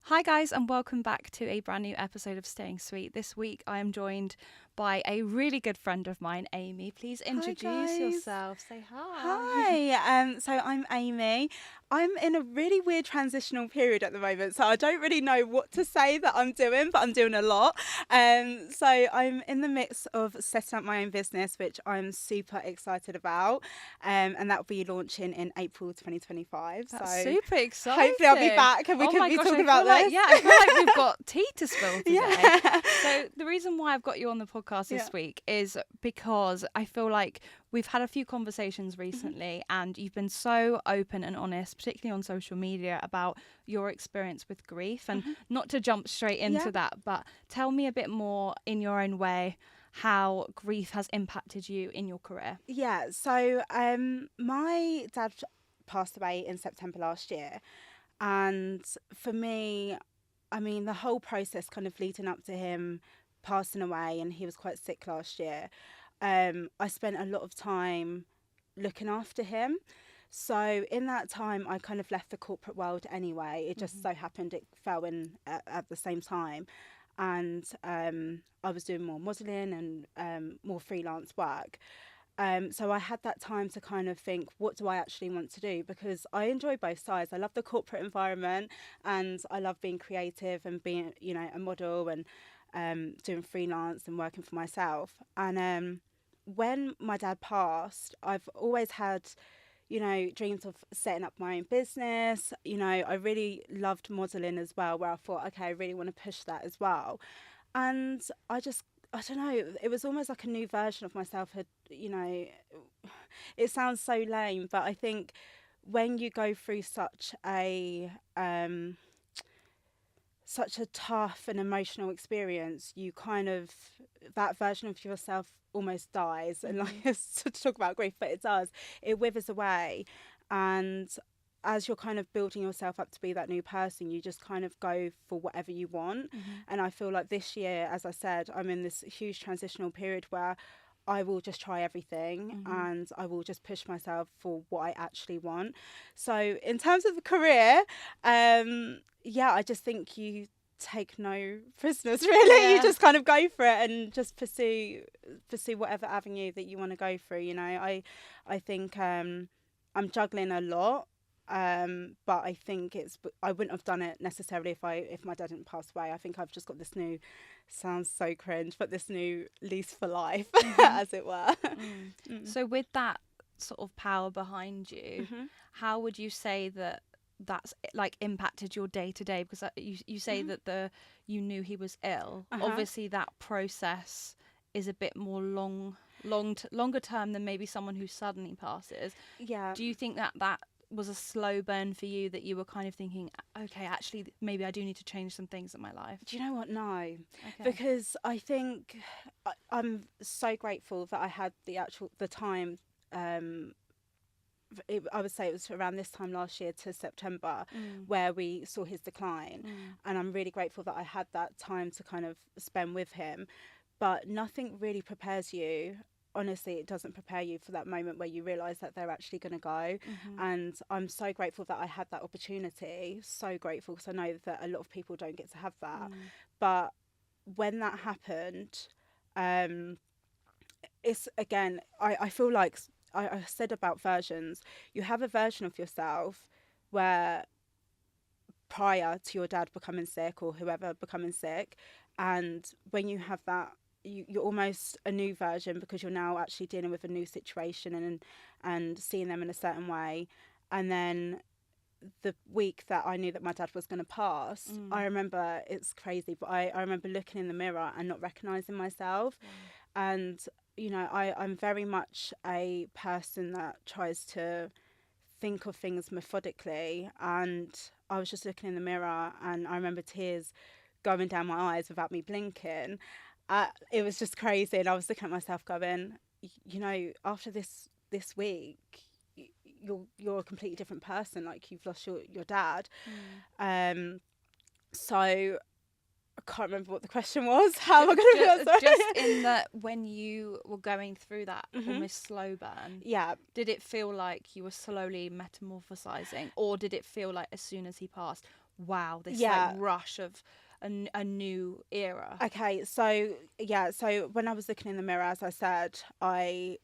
Hi guys, and welcome back to a brand new episode of Staying Sweet. This week I am joined by a really good friend of mine, Amy. Please introduce yourself. Say hi. Hi, so I'm Amy. I'm in a really weird transitional period at the moment, so I don't really know what to say that I'm doing, but I'm doing a lot. So I'm in the midst of setting up my own business, which I'm super excited about, and that will be launching in April 2025. That's so super exciting. hopefully I'll be back and we can be talking about this. I feel like we've got tea to spill today. Yeah. So the reason why I've got you on the podcast this week is because I feel like we've had a few conversations recently and you've been so open and honest, particularly on social media, about your experience with grief. And not to jump straight into that, but tell me a bit more in your own way how grief has impacted you in your career. Yeah, so my dad passed away in September last year. And for me, I mean, the whole process kind of leading up to him passing away, and he was quite sick last year, I spent a lot of time looking after him. So in that time, I kind of left the corporate world anyway. It just so happened it fell in at the same time. And I was doing more modelling and more freelance work. So I had that time to kind of think, what do I actually want to do? Because I enjoy both sides. I love the corporate environment and I love being creative and being, a model and doing freelance and working for myself. And when my dad passed, I've always had, dreams of setting up my own business. I really loved modelling as well, where I thought, okay, I really want to push that as well. And I don't know, it was almost like a new version of myself had, it sounds so lame, but I think when you go through such a tough and emotional experience, you kind of, that version of yourself almost dies. And like, to talk about grief, but it does, it withers away. And as you're kind of building yourself up to be that new person, you just kind of go for whatever you want. And I feel like this year, as I said, I'm in this huge transitional period where I will just try everything and I will just push myself for what I actually want. So in terms of the career, I just think you take no prisoners, really. You just kind of go for it and just pursue whatever avenue that you want to go through. I think I'm juggling a lot. But I think I wouldn't have done it necessarily if my dad didn't pass away. I think I've just got this new, sounds so cringe, but this new lease for life, as it were. So with that sort of power behind you, how would you say that's like impacted your day to day? Because you say that you knew he was ill. Obviously that process is a bit more longer term than maybe someone who suddenly passes. Yeah. Do you think that was a slow burn for you, that you were kind of thinking, okay, actually maybe I do need to change some things in my life? Do you know what? No. Okay. Because I think I'm so grateful that I had the time. I would say it was around this time last year to September where we saw his decline. And I'm really grateful that I had that time to kind of spend with him. But nothing really prepares you. Honestly, it doesn't prepare you for that moment where you realise that they're actually going to go. And I'm so grateful that I had that opportunity. So grateful, because I know that a lot of people don't get to have that. But when that happened, it's, again, I feel like I said about versions. You have a version of yourself where prior to your dad becoming sick or whoever becoming sick, and when you have that, you're almost a new version, because you're now actually dealing with a new situation and seeing them in a certain way. And then the week that I knew that my dad was going to pass, I remember, it's crazy, but I remember looking in the mirror and not recognising myself. And I'm very much a person that tries to think of things methodically, and I was just looking in the mirror and I remember tears going down my eyes without me blinking. It was just crazy, and I was looking at myself going, after this week, you're a completely different person. Like, you've lost your dad. So I can't remember what the question was. How am I going to feel? Sorry. Just in that, when you were going through that almost slow burn, did it feel like you were slowly metamorphosizing, or did it feel like as soon as he passed, wow, this like rush of a new era? Okay, so when I was looking in the mirror, as I said, I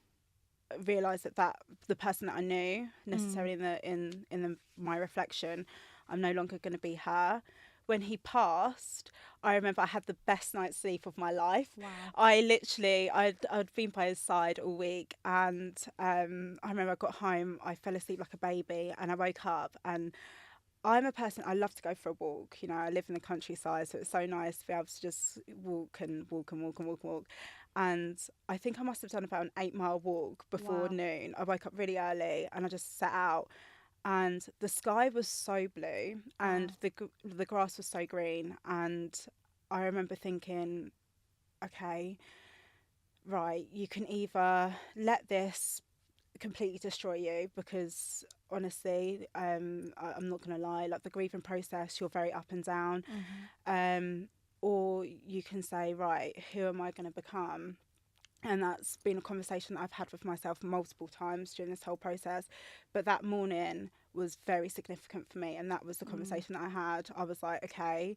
realised that the person that I knew necessarily in my reflection, I'm no longer going to be her. When he passed, I remember I had the best night's sleep of my life. Wow. I'd been by his side all week, and I remember I got home, I fell asleep like a baby, and I woke up, and I'm a person, I love to go for a walk. You know, I live in the countryside, so it's so nice to be able to just walk and walk and walk and walk and walk. And I think I must have done about an 8-mile walk before noon. I woke up really early and I just sat out, and the sky was so blue and the grass was so green. And I remember thinking, okay, right, you can either let this completely destroy you, because honestly, I'm not gonna lie, like the grieving process, you're very up and down. Or you can say, right, who am I going to become? And that's been a conversation that I've had with myself multiple times during this whole process. But that morning was very significant for me, and that was the conversation that I had. I was like, okay,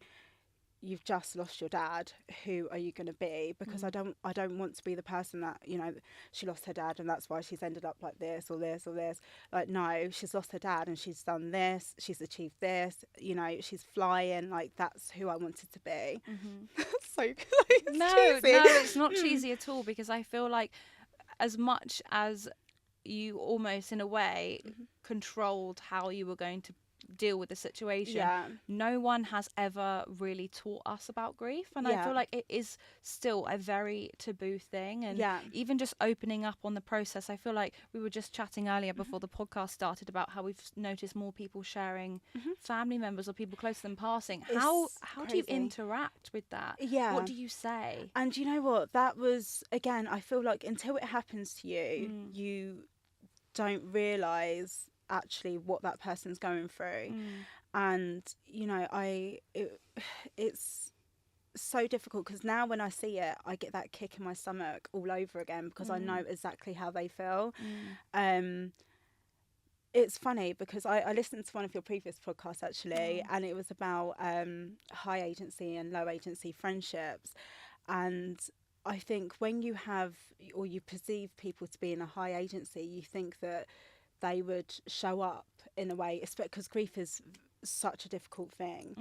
you've just lost your dad. Who are you going to be? Because I don't want to be the person that, you know, she lost her dad and that's why she's ended up like this or this or this. Like, no, she's lost her dad and she's done this, she's achieved this, you know, she's flying. Like, that's who I wanted to be. So no, it's not cheesy at all, because I feel like as much as you almost in a way controlled how you were going to deal with the situation, no one has ever really taught us about grief, and I feel like it is still a very taboo thing. And even just opening up on the process, I feel like we were just chatting earlier before the podcast started about how we've noticed more people sharing family members or people close to them passing. How do you interact with that? What do you say? And you know what, that was, again, I feel like until it happens to you, you don't realise actually what that person's going through. And you know, it's so difficult, because now when I see it, I get that kick in my stomach all over again, because I know exactly how they feel. It's funny because I listened to one of your previous podcasts actually, and it was about high agency and low agency friendships. And I think when you have, or you perceive people to be in a high agency, you think that they would show up in a way, because grief is such a difficult thing.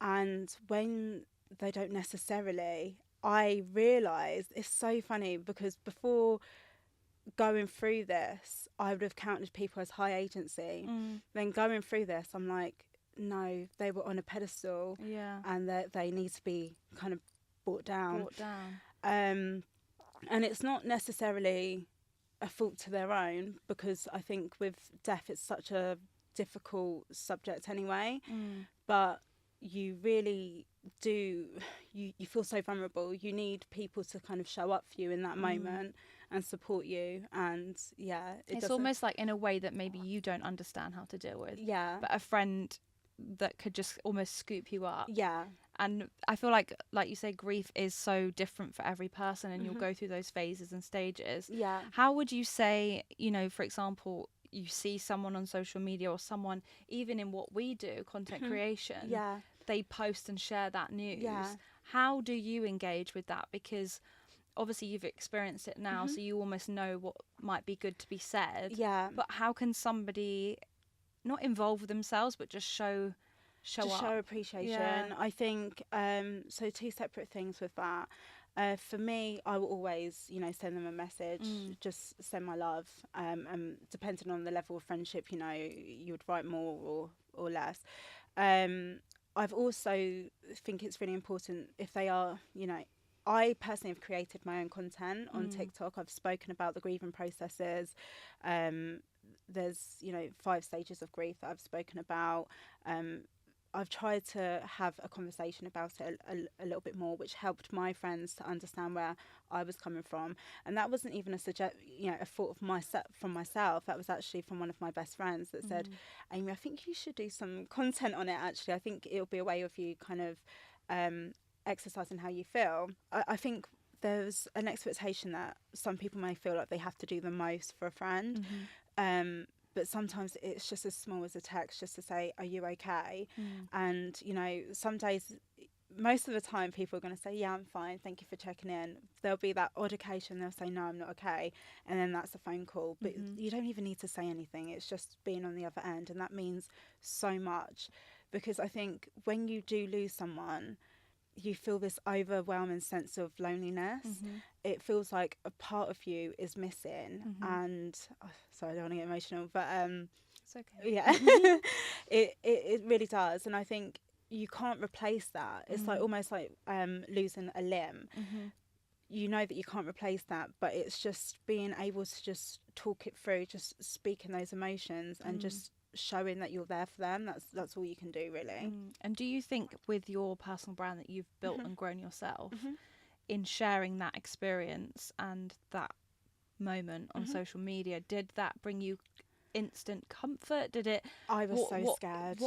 And when they don't necessarily, I realised, it's so funny, because before going through this, I would have counted people as high agency. Then going through this, I'm like, no, they were on a pedestal, and that they need to be kind of brought down. And it's not necessarily a fault to their own, because I think with death it's such a difficult subject anyway. But you really do, you feel so vulnerable. You need people to kind of show up for you in that moment and support you. And it's almost like in a way that maybe you don't understand how to deal with, but a friend that could just almost scoop you up. And I feel like you say, grief is so different for every person, and you'll go through those phases and stages. How would you say, you know, for example, you see someone on social media, or someone even in what we do, content creation, they post and share that news. How do you engage with that? Because obviously you've experienced it now, so you almost know what might be good to be said. But how can somebody not involve themselves, but just show appreciation? I think so two separate things with that. For me, I will always, you know, send them a message, just send my love, and depending on the level of friendship, you know, you would write more or less. I've also think it's really important if they are, you know, I personally have created my own content on TikTok. I've spoken about the grieving processes. There's, you know, 5 stages of grief that I've spoken about. I've tried to have a conversation about it a little bit more, which helped my friends to understand where I was coming from. And that wasn't even a thought of from myself. That was actually from one of my best friends that said, Amy, I think you should do some content on it, actually. I think it'll be a way of you kind of exercising how you feel. I think there's an expectation that some people may feel like they have to do the most for a friend. but sometimes it's just as small as a text just to say, are you okay? And, you know, some days, most of the time people are going to say, yeah, I'm fine, thank you for checking in. There'll be that odd occasion they'll say, no, I'm not okay, and then that's a phone call. But you don't even need to say anything, it's just being on the other end, and that means so much. Because I think when you do lose someone, you feel this overwhelming sense of loneliness. It feels like a part of you is missing. And sorry, I don't want to get emotional, but it's okay. Yeah. it really does. And I think you can't replace that. It's like almost like losing a limb. You know that you can't replace that, but it's just being able to just talk it through, just speaking those emotions and just showing that you're there for them. That's all you can do, really. And do you think with your personal brand that you've built and grown yourself, in sharing that experience and that moment on social media, did that bring you instant comfort? Did it? I was scared.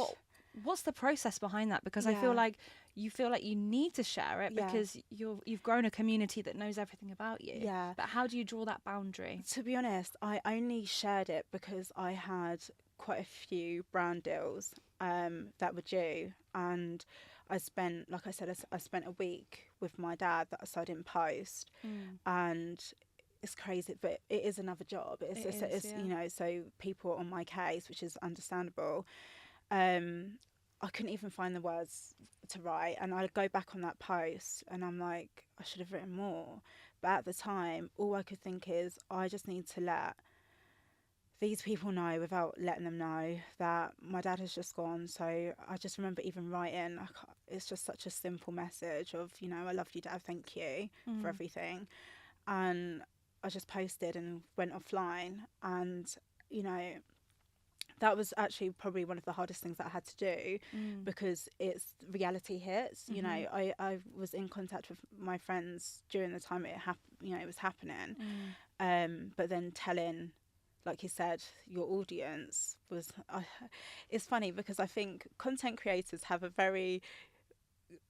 What's the process behind that? Because I feel like you need to share it because you've grown a community that knows everything about you. Yeah. But how do you draw that boundary? To be honest, I only shared it because I had quite a few brand deals that were due, and I spent, like I said, I spent a week with my dad so I didn't post, and it's crazy, but it is another job. It's you know, so people are on my case, which is understandable. I couldn't even find the words to write, and I go back on that post and I'm like, I should have written more. But at the time, all I could think is, I just need to let these people know without letting them know that my dad has just gone. So I just remember even writing, it's just such a simple message of, you know, I love you, Dad, thank you for everything. And I just posted and went offline, and, you know, that was actually probably one of the hardest things that I had to do, because it's reality hits. You know, I was in contact with my friends during the time it was happening, but then telling, like you said, your audience was. It's funny because I think content creators have a very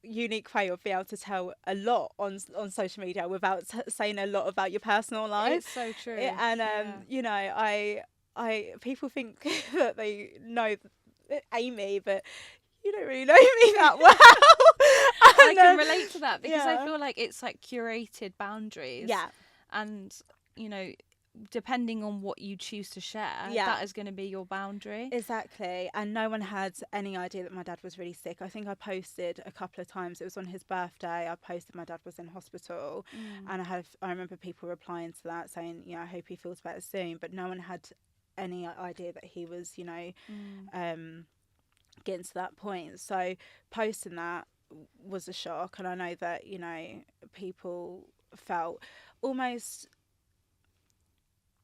unique way of being able to tell a lot on social media without saying a lot about your personal life. It's so true. And you know, I people think that they know Amy, but you don't really know me that well. I can relate to that because I feel like it's like curated boundaries. Yeah. And, you know, depending on what you choose to share, that is going to be your boundary. Exactly. And no one had any idea that my dad was really sick. I think I posted a couple of times. It was on his birthday. I posted my dad was in hospital, and I remember people replying to that saying, you know, I hope he feels better soon. But no one had any idea that he was, you know, getting to that point. So posting that was a shock, and I know that, you know, people felt almost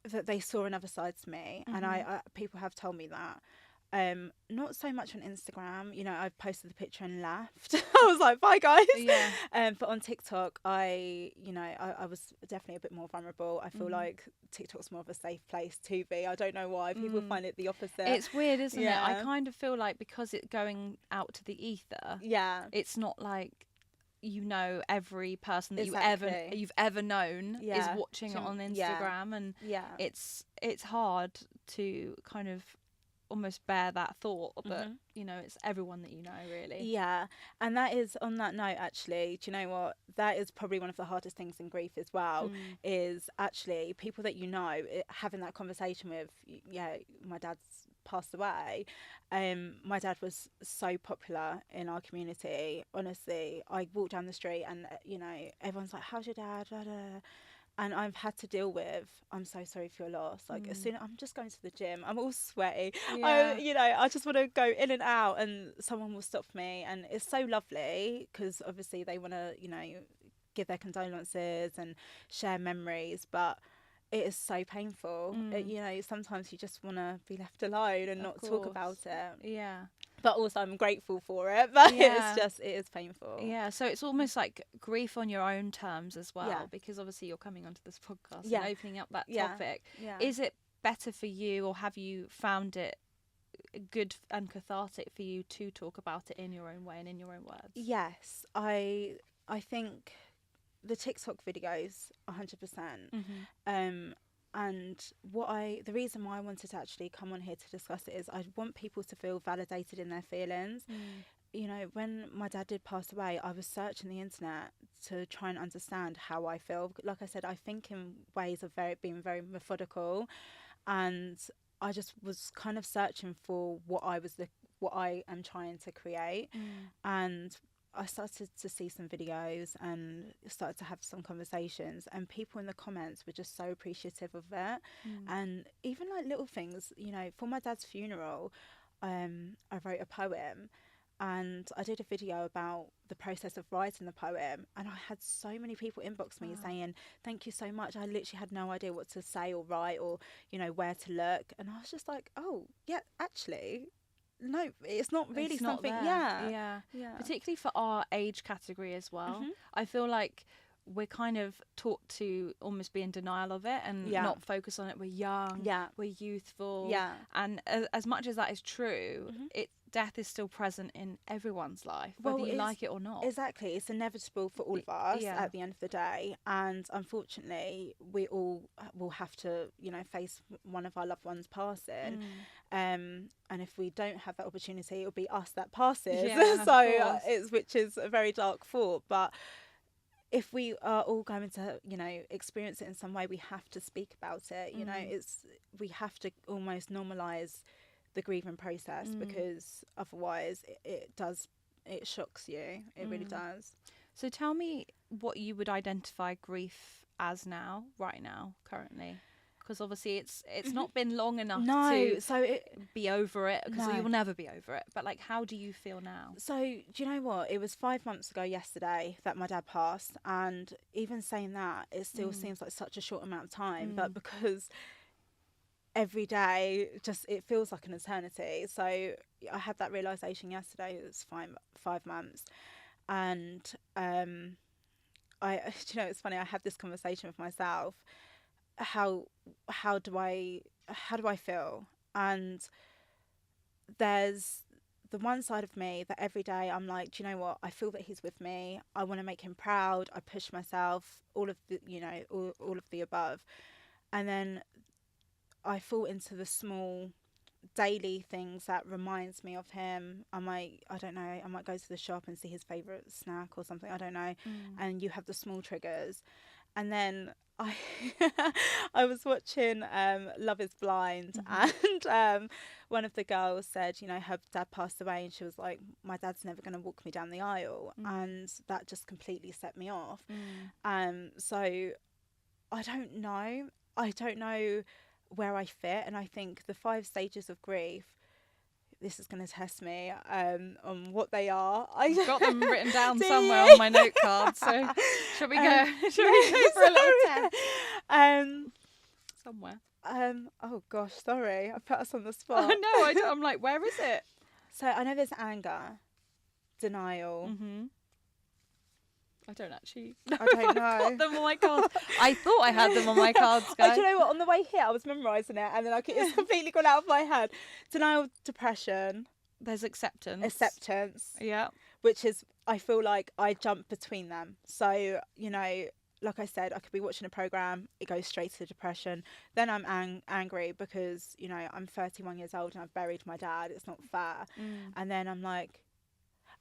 that they saw another side to me, and I people have told me that. Not so much on Instagram, you know, I've posted the picture and left. I was like, bye guys. But on TikTok, I was definitely a bit more vulnerable. I feel like TikTok's more of a safe place to be. I don't know why people find it the opposite. It's weird, isn't it? I kind of feel like because it's going out to the ether, it's not like, you know, every person that you've ever known is watching it on Instagram, and it's hard to kind of almost bear that thought that you know, it's everyone that you know, really. And that is, on that note, actually, do you know what, that is probably one of the hardest things in grief as well, is actually people that you know, having that conversation with. My dad's passed away. My dad was so popular in our community. Honestly, I walk down the street and, you know, everyone's like, how's your dad? And I've had to deal with, I'm so sorry for your loss. Like, as soon I'm just going to the gym, I'm all sweaty. I just want to go in and out, and someone will stop me. And it's so lovely because obviously they want to, you know, give their condolences and share memories. But it is so painful. You know, sometimes you just want to be left alone and not talk about it. But also I'm grateful for it. But it is painful. So it's almost like grief on your own terms as well, because obviously you're coming onto this podcast and opening up that topic. Is it better for you, or have you found it good and cathartic for you to talk about it in your own way and in your own words? Yes, I think the TikTok videos, 100%. And the reason why I wanted to actually come on here to discuss it is I want people to feel validated in their feelings. You know, when my dad did pass away, I was searching the internet to try and understand how I feel. Like I said, I think in ways of being very methodical, and I just was kind of searching for what I am trying to create. And I started to see some videos and started to have some conversations, and people in the comments were just so appreciative of it. And even like little things, you know, for my dad's funeral, I wrote a poem, and I did a video about the process of writing the poem, and I had so many people inbox me saying, thank you so much. I literally had no idea what to say or write, or, you know, where to look. And I was just like, oh yeah, actually no, it's not really It's not something. there. Yeah. Particularly for our age category as well. I feel like we're kind of taught to almost be in denial of it and not focus on it. We're young, we're youthful, and as much as that is true, death is still present in everyone's life, whether you like it or not. Exactly, it's inevitable for all of us at the end of the day, and unfortunately we all will have to, you know, face one of our loved ones passing. And if we don't have that opportunity, it'll be us that passes. So which is a very dark thought, but if we are all going to, you know, experience it in some way, we have to speak about it. You know, we have to almost normalize the grieving process, because otherwise it shocks you. It really does. So tell me what you would identify grief as right now, currently. Because obviously it's not been long enough to be over it, because you will never be over it. But like, how do you feel now? So do you know what? It was 5 months ago yesterday that my dad passed, and even saying that, it still seems like such a short amount of time. But because every day it feels like an eternity. So I had that realization yesterday. It was 5 months, and you know, it's funny. I had this conversation with myself. How do I feel? And there's the one side of me that every day I'm like, do you know what? I feel that he's with me. I want to make him proud. I push myself. All of the, you know, all of the above, and then I fall into the small daily things that reminds me of him. I might go to the shop and see his favorite snack or something, I don't know. And you have the small triggers. And then I was watching Love is Blind, and one of the girls said, you know, her dad passed away, and she was like, my dad's never going to walk me down the aisle. And that just completely set me off. So I don't know where I fit, and I think the 5 stages of grief, this is going to test me on what they are. I've got them written down somewhere on my note card, so should we go for a little test? Somewhere. Oh gosh, sorry, I put us on the spot. No, I'm like, where is it? So I know there's anger, denial. I don't actually. I don't know. I've got them on my cards. I thought I had them on my cards, guys. Do you know what? On the way here, I was memorising it, and then it's completely gone out of my head. Denial, depression. There's acceptance. Acceptance. Yeah. Which is, I feel like I jump between them. So, you know, like I said, I could be watching a programme, it goes straight to depression. Then I'm angry because, you know, I'm 31 years old and I've buried my dad. It's not fair. And then I'm like,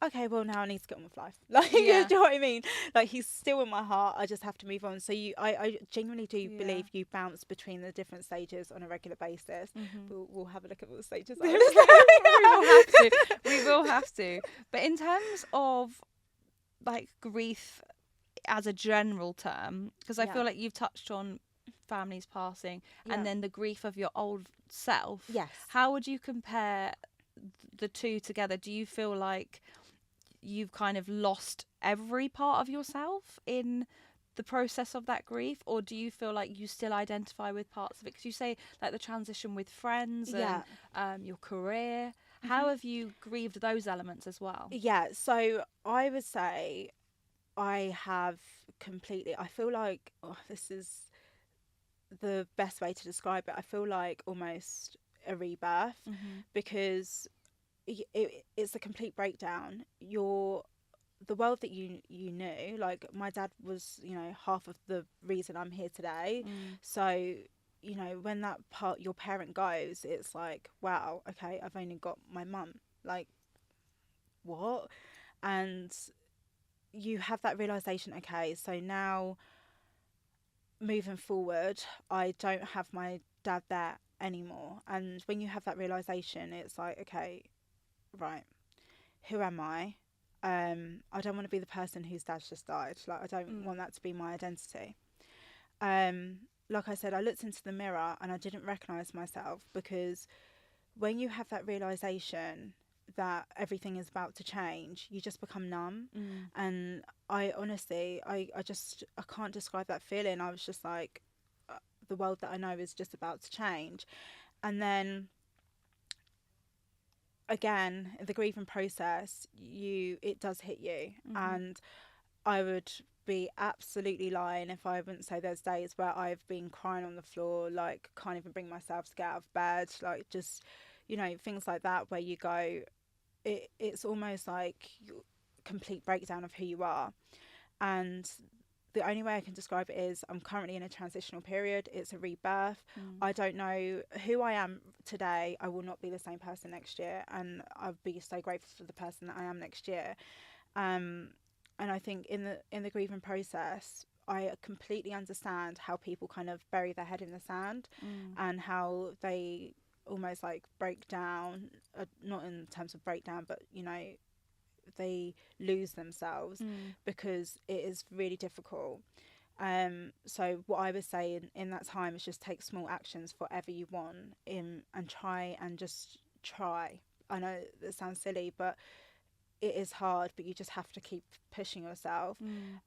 okay, well, now I need to get on with life. Like, you know what I mean? Like, he's still in my heart. I just have to move on. So I genuinely do believe you bounce between the different stages on a regular basis. We'll have a look at what the stages are. We will have to. But in terms of like grief as a general term, because I feel like you've touched on families passing and then the grief of your old self. Yes. How would you compare the two together? Do you feel like you've kind of lost every part of yourself in the process of that grief, or do you feel like you still identify with parts of it? Because you say like the transition with friends and your career. How have you grieved those elements as well? Yeah, so I would say I have completely, I feel like, this is the best way to describe it. I feel like almost a rebirth, because it's a complete breakdown. The world that you knew, like my dad was, you know, half of the reason I'm here today. So you know, when that part, your parent goes, it's like, wow, okay, I've only got my mum. Like, what? And you have that realization, okay, so now moving forward, I don't have my dad there anymore. And when you have that realization, it's like, okay, right, who am I? I don't want to be the person whose dad's just died. Like, I don't want that to be my identity. Like I said, I looked into the mirror and I didn't recognize myself, because when you have that realization that everything is about to change, you just become numb. And I honestly, I can't describe that feeling. I was just like, the world that I know is just about to change. And then again, the grieving process, it does hit you. And I would be absolutely lying if I wouldn't say there's days where I've been crying on the floor, like can't even bring myself to get out of bed, like just, you know, things like that, where you go, it's almost like complete breakdown of who you are. And the only way I can describe it is I'm currently in a transitional period. It's a rebirth. I don't know who I am today. I will not be the same person next year, and I'll be so grateful for the person that I am next year. And I think in the grieving process, I completely understand how people kind of bury their head in the sand, and how they almost like break down, not in terms of breakdown, but, you know, they lose themselves, because it is really difficult. So what I would say in that time is just take small actions for whatever you want, and try and just try. I know it sounds silly, but it is hard, but you just have to keep pushing yourself,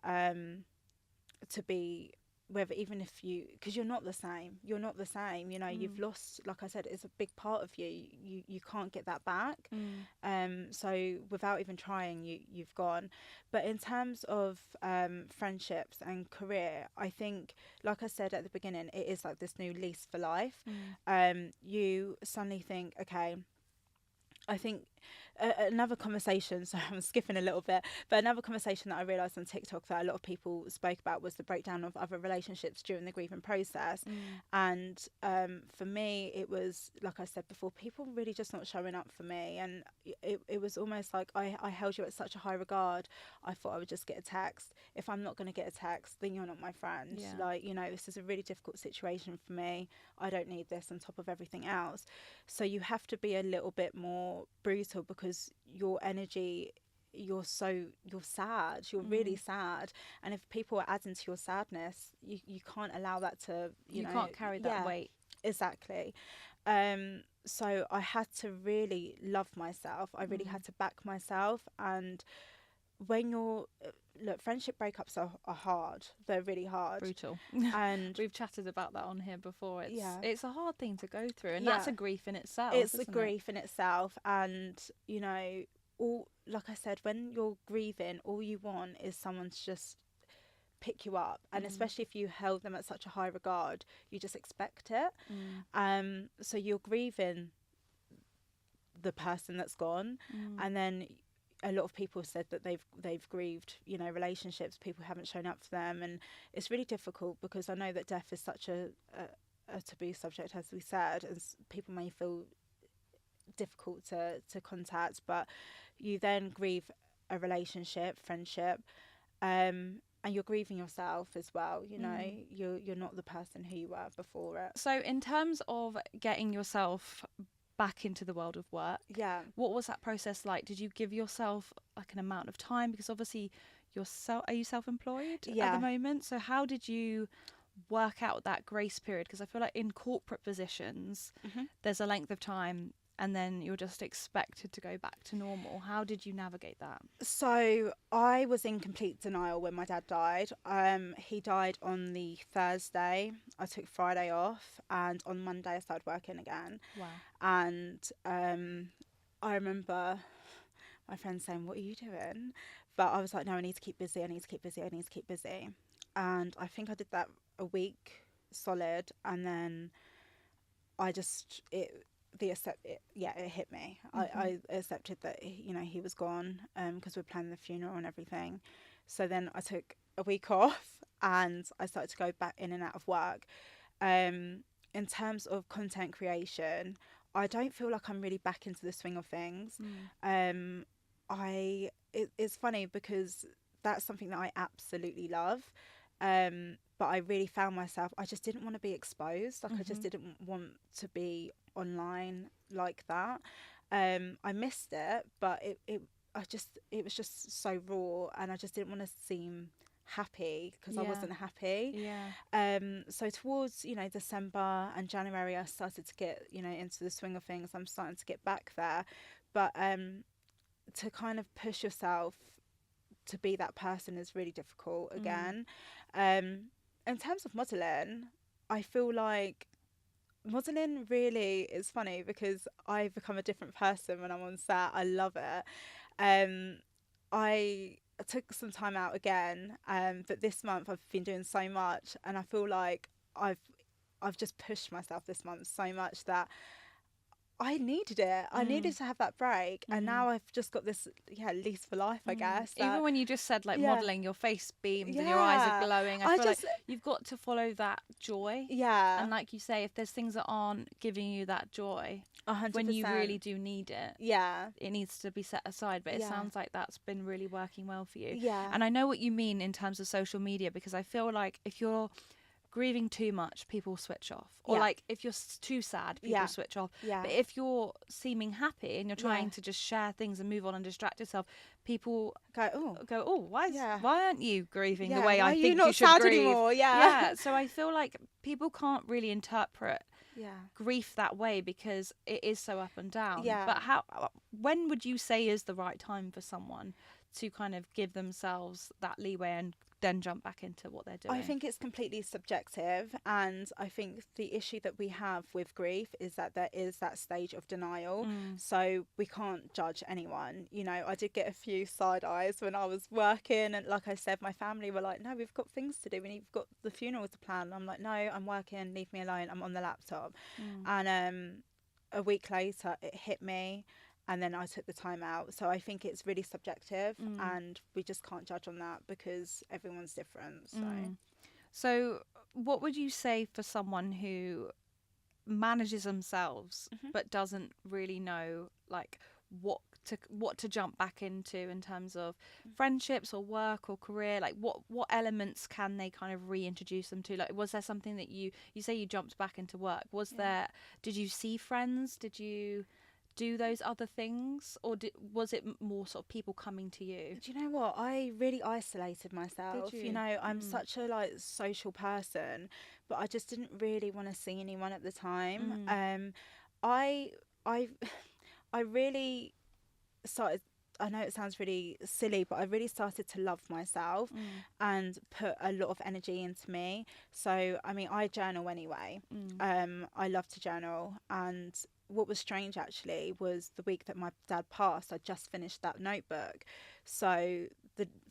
to be, whether, even if you, because you're not the same, you know, you've lost, like I said, it's a big part of you can't get that back. So without even trying, you've gone. But in terms of friendships and career, I think, like I said at the beginning, it is like this new lease for life. You suddenly think, okay, I think another conversation, so I'm skipping a little bit, but another conversation that I realised on TikTok that a lot of people spoke about was the breakdown of other relationships during the grieving process. And for me, it was, like I said before, people really just not showing up for me. And it was almost like I held you at such a high regard. I thought I would just get a text. If I'm not going to get a text, then you're not my friend. Yeah. Like, you know, this is a really difficult situation for me. I don't need this on top of everything else. So you have to be a little bit more brutal, because your energy, you're sad, you're really sad, and if people are adding to your sadness, you can't allow that to, you know, can't carry that weight. Exactly. So I had to really love myself. I really had to back myself. And when you're look, friendship breakups are hard. They're really hard, Brutal. And we've chatted about that on here before. Yeah. It's a hard thing to go through, and that's a grief in itself. It's a isn't grief in itself. And, you know, all, like I said, when you're grieving, all you want is someone to just pick you up, and especially if you held them at such a high regard, you just expect it. So you're grieving the person that's gone, and then a lot of people said that they've grieved, you know, relationships, people haven't shown up for them, and it's really difficult, because I know that death is such a taboo subject, as we said, and people may feel difficult to contact, but you then grieve a relationship, friendship, and you're grieving yourself as well. You know, you're not the person who you were before it. So in terms of getting yourself back into the world of work, what was that process like? Did you give yourself like an amount of time, because obviously are you self-employed at the moment, so how did you work out that grace period? Because I feel like in corporate positions there's a length of time, and then you're just expected to go back to normal. How did you navigate that? So I was in complete denial when my dad died. He died on the Thursday. I took Friday off, and on Monday I started working again. Wow. And I remember my friends saying, "What are you doing?" But I was like, "No, I need to keep busy. I need to keep busy. I need to keep busy." And I think I did that a week solid, and then I just it hit me. I accepted that, you know, he was gone, because we're planning the funeral and everything. So then I took a week off, and I started to go back in and out of work. in terms of content creation, I don't feel like I'm really back into the swing of things. It's funny because that's something that I absolutely love. But I really found myself, I just didn't want to be exposed. Like I just didn't want to be online like that. I missed it, but it was just so raw, and I just didn't want to seem happy because I wasn't happy. So towards, December and January, I started to get, into the swing of things. I'm starting to get back there. But to kind of push yourself to be that person is really difficult again. In terms of modelling, I feel like modelling really is funny because I've become a different person when I'm on set. I love it. I took some time out again, but this month I've been doing so much, and I feel like I've just pushed myself this month so much that I needed it. I needed to have that break, and now I've just got this lease for life, I guess. Even when you just said like modelling, your face beamed and your eyes are glowing. I feel like you've got to follow that joy. And like you say, if there's things that aren't giving you that joy, 100%. when you really do need it, it needs to be set aside. But it sounds like that's been really working well for you. And I know what you mean in terms of social media, because I feel like if you're grieving too much, people switch off, or like if you're too sad, people switch off. But if you're seeming happy and you're trying to just share things and move on and distract yourself, people go, why aren't you grieving the way I think you should grieve anymore? So I feel like people can't really interpret grief that way because it is so up and down. But when would you say is the right time for someone to kind of give themselves that leeway and then jump back into what they're doing? I think it's completely subjective, and I think the issue that we have with grief is that there is that stage of denial. So we can't judge anyone. I did get a few side eyes when I was working, and like I said, my family were like, no, we've got things to do, we've got the funeral to plan. And I'm like, no, I'm working, leave me alone, I'm on the laptop. And a week later it hit me, and then I took the time out. So I think it's really subjective, and we just can't judge on that because everyone's different. So what would you say for someone who manages themselves but doesn't really know like what to jump back into in terms of friendships or work or career? Like what elements can they kind of reintroduce them to? Like, was there something that you say you jumped back into work? Did you see friends? Did you do those other things, or was it more sort of people coming to you? Do you know what? I really isolated myself. I'm such a social person, but I just didn't really want to see anyone at the time. I really started, I know it sounds really silly, but I really started to love myself and put a lot of energy into me. So, I journal anyway. I love to journal, and what was strange actually was the week that my dad passed, I just finished that notebook. So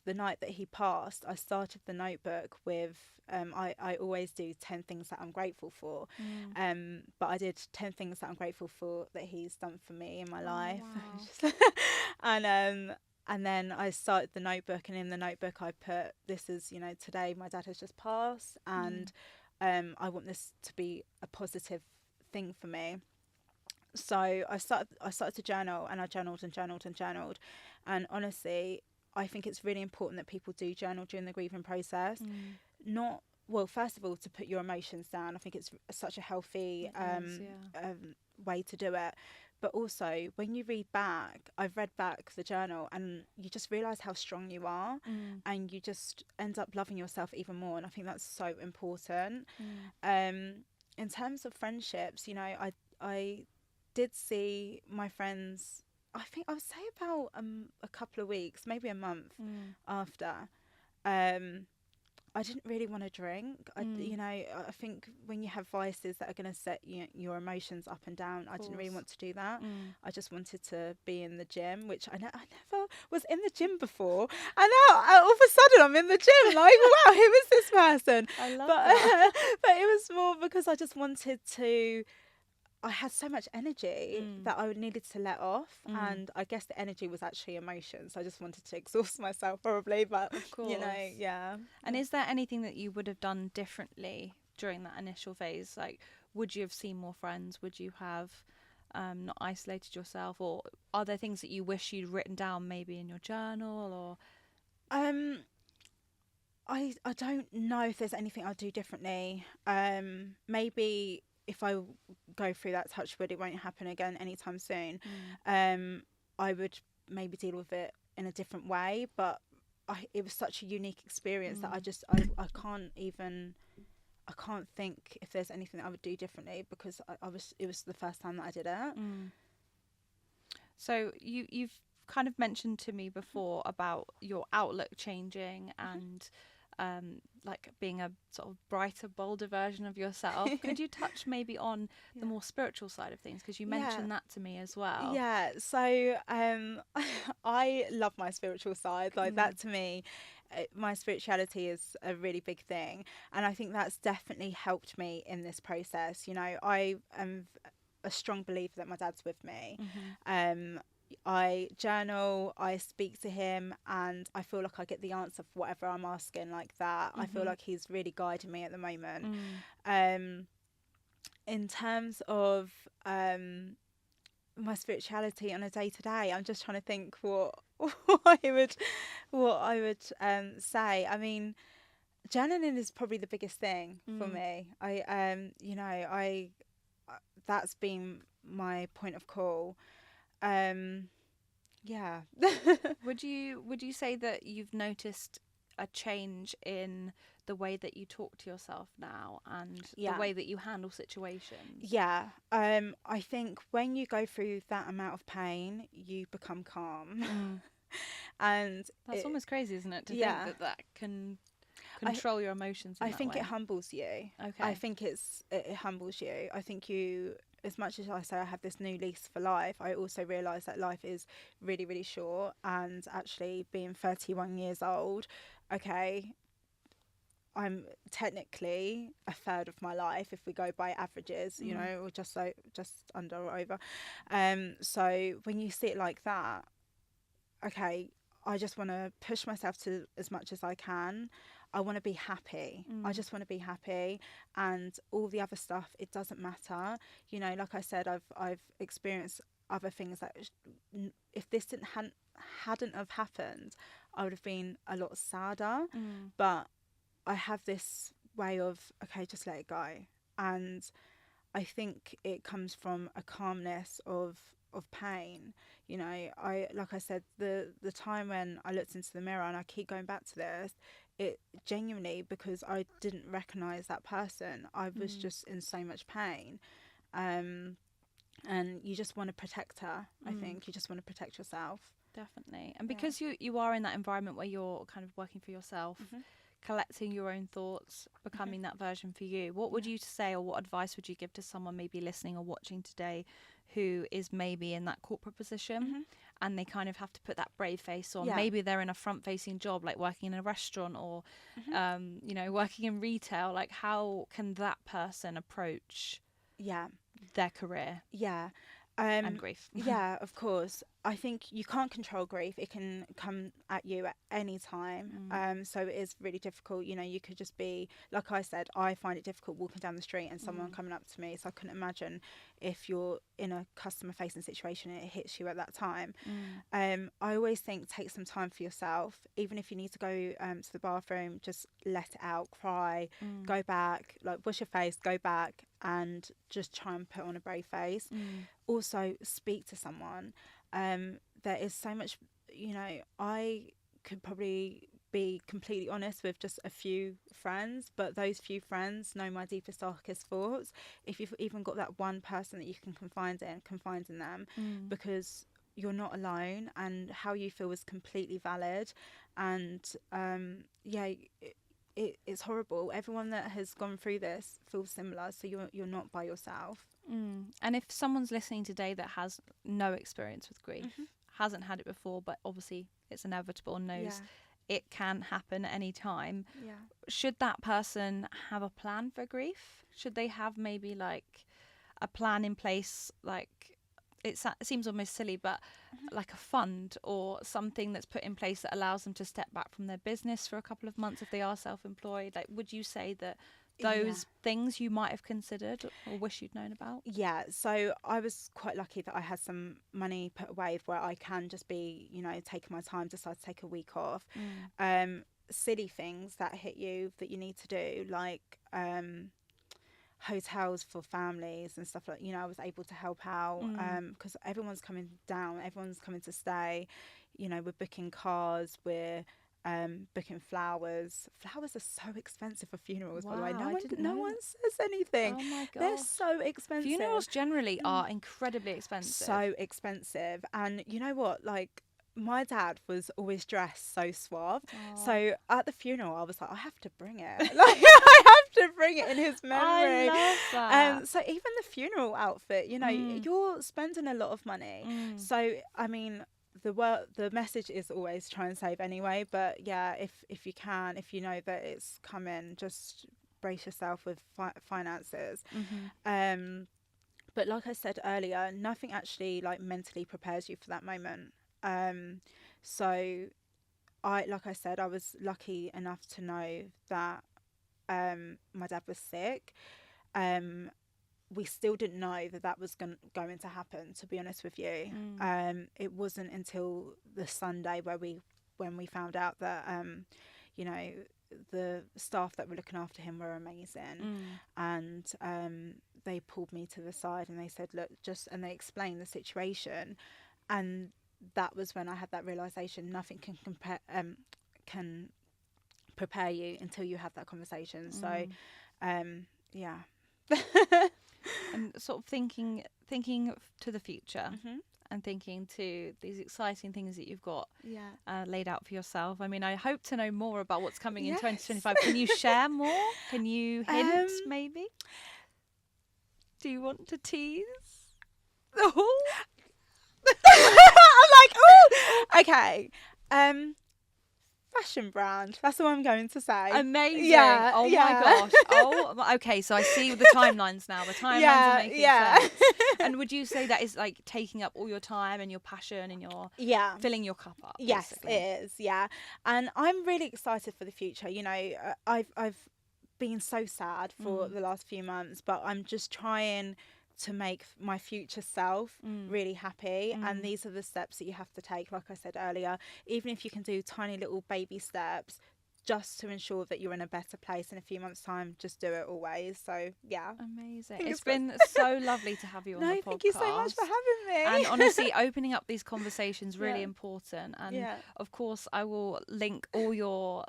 the night that he passed, I started the notebook with I always do 10 things that I'm grateful for. But I did 10 things that I'm grateful for that he's done for me in my life. Wow. And then I started the notebook, and in the notebook I put, this is, today my dad has just passed, and I want this to be a positive thing for me. So I started to journal, and I journaled. And honestly, I think it's really important that people do journal during the grieving process. First of all, to put your emotions down. I think it's such a healthy way to do it. But also, when you read back, I've read back the journal, and you just realise how strong you are, and you just end up loving yourself even more. And I think that's so important. In terms of friendships, I did see my friends, I think I would say about a couple of weeks, maybe a month after. I didn't really want to drink. I think when you have vices that are going to set your emotions up and down, I didn't really want to do that. I just wanted to be in the gym, which I never was in the gym before. And now all of a sudden I'm in the gym, like, wow, who is this person? I love that. But it was more because I just wanted to, I had so much energy that I needed to let off, and I guess the energy was actually emotion. So I just wanted to exhaust myself, probably. But of course, yeah. And is there anything that you would have done differently during that initial phase? Like, would you have seen more friends? Would you have not isolated yourself? Or are there things that you wish you'd written down maybe in your journal? Or I don't know if there's anything I'll do differently. Maybe if I go through that, touch wood, it won't happen again anytime soon. I would maybe deal with it in a different way, but it was such a unique experience that I can't think if there's anything that I would do differently, because it was the first time that I did it. So you've kind of mentioned to me before about your outlook changing and like being a sort of brighter, bolder version of yourself. Could you touch maybe on the more spiritual side of things? Because you mentioned that to me as well. Yeah, so I love my spiritual side. Like that to me, my spirituality is a really big thing. And I think that's definitely helped me in this process. You know, I am a strong believer that my dad's with me. I journal, I speak to him, and I feel like I get the answer for whatever I'm asking, like that. I feel like he's really guiding me at the moment. In terms of my spirituality on a day-to-day, I'm just trying to think what I would say. I mean, journaling is probably the biggest thing for me. That's been my point of call. Yeah. Would you say that you've noticed a change in the way that you talk to yourself now and the way that you handle situations? Yeah. I think when you go through that amount of pain, you become calm. And that's almost crazy, isn't it? To think that can control your emotions in I that think way. it humbles you. Okay. I think it humbles you. I think you, as much as I say I have this new lease for life, I also realise that life is really, really short. And actually being 31 years old, okay, I'm technically a third of my life if we go by averages, you know, or just under or over. So when you see it like that, okay, I just want to push myself to as much as I can. I want to be happy. I just want to be happy, and all the other stuff, it doesn't matter. You know, like I said, I've experienced other things that if this hadn't have happened, I would have been a lot sadder. But I have this way of, okay, just let it go. And I think it comes from a calmness of pain. You know, like I said, the time when I looked into the mirror, and I keep going back to this, it genuinely, because I didn't recognise that person, I was just in so much pain. And you just want to protect her. I think you just want to protect yourself. Definitely. And because you are in that environment where you're kind of working for yourself, collecting your own thoughts, becoming that version for you, what would you say, or what advice would you give to someone maybe listening or watching today who is maybe in that corporate position and they kind of have to put that brave face on? Maybe they're in a front facing job, like working in a restaurant or you know, working in retail. Like, how can that person approach their career and grief? Yeah, of course. I think you can't control grief. It can come at you at any time. So it is really difficult. You know, you could just be, like I said, I find it difficult walking down the street and someone coming up to me. So I couldn't imagine if you're in a customer facing situation and it hits you at that time. I always think take some time for yourself. Even if you need to go to the bathroom, just let it out, cry, go back, like wash your face, go back and just try and put on a brave face. Also speak to someone. There is so much, you know, I could probably be completely honest with just a few friends, but those few friends know my deepest, darkest thoughts. If you've even got that one person that you can confide in them, because you're not alone, and how you feel is completely valid. And it's horrible. Everyone that has gone through this feels similar, so you're not by yourself. And if someone's listening today that has no experience with grief, hasn't had it before, but obviously it's inevitable and knows it can happen at any time, should that person have a plan for grief? Should they have maybe like a plan in place, like it seems almost silly, but like a fund or something that's put in place that allows them to step back from their business for a couple of months if they are self-employed? Like, would you say that those things you might have considered or wish you'd known about? Yeah, so I was quite lucky that I had some money put away where I can just be, you know, taking my time, decide to take a week off. Silly things that hit you that you need to do, like hotels for families and stuff, like, you know, I was able to help out because everyone's coming down, everyone's coming to stay, you know, we're booking cars, we're booking flowers are so expensive for funerals. By the way, no one says anything. Oh my god, they're so expensive. Funerals generally are incredibly expensive. So expensive. And you know what, like, my dad was always dressed so suave. Aww. So at the funeral, I was like, I have to bring it. Like, I have to bring it in his memory. I love that. So even the funeral outfit, you know, you're spending a lot of money. So I mean, the message is always try and save anyway. But yeah, if you can, if you know that it's coming, just brace yourself with finances. But like I said earlier, nothing actually like mentally prepares you for that moment. So like I said, I was lucky enough to know that my dad was sick. We still didn't know that was going to happen, to be honest with you. It wasn't until the Sunday when we found out that you know, the staff that were looking after him were amazing. And they pulled me to the side and they said, look, and they explained the situation. And that was when I had that realization, nothing can prepare you until you have that conversation. So yeah. And sort of thinking to the future and thinking to these exciting things that you've got laid out for yourself. I mean, I hope to know more about what's coming in 2025. Can you share more? Can you hint maybe? Do you want to tease? Oh. I'm like, oh, okay. Fashion brand. That's what I'm going to say. Amazing. Yeah. Oh my gosh. Oh, okay. So I see the timelines now. The timelines are making sense. And would you say that is like taking up all your time and your passion and your filling your cup up? Yes, basically? It is. Yeah. And I'm really excited for the future. You know, I've been so sad for the last few months, but I'm just trying to make my future self really happy. And these are the steps that you have to take, like I said earlier. Even if you can do tiny little baby steps just to ensure that you're in a better place in a few months' time, just do it always. So yeah, amazing. It's been so lovely to have you on the podcast. Thank you so much for having me. And honestly, opening up these conversations really important. And of course, I will link all your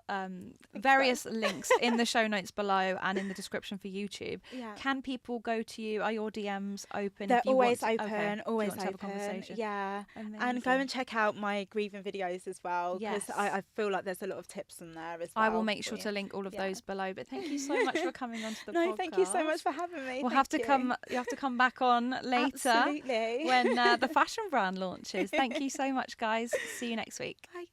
various links in the show notes below and in the description for YouTube. Can people go to you? Are your DMs open? They're always open. Always open. Have a conversation. Yeah. Amazing. And go and check out my grieving videos as well, because I feel like there's a lot of tips in there as well. I will make sure to link all of those below. But thank you so much for coming onto the podcast. No, thank you so much for having me. You have to come back on later. Absolutely. When the fashion brand launches. Thank you so much, guys. See you next week. Bye.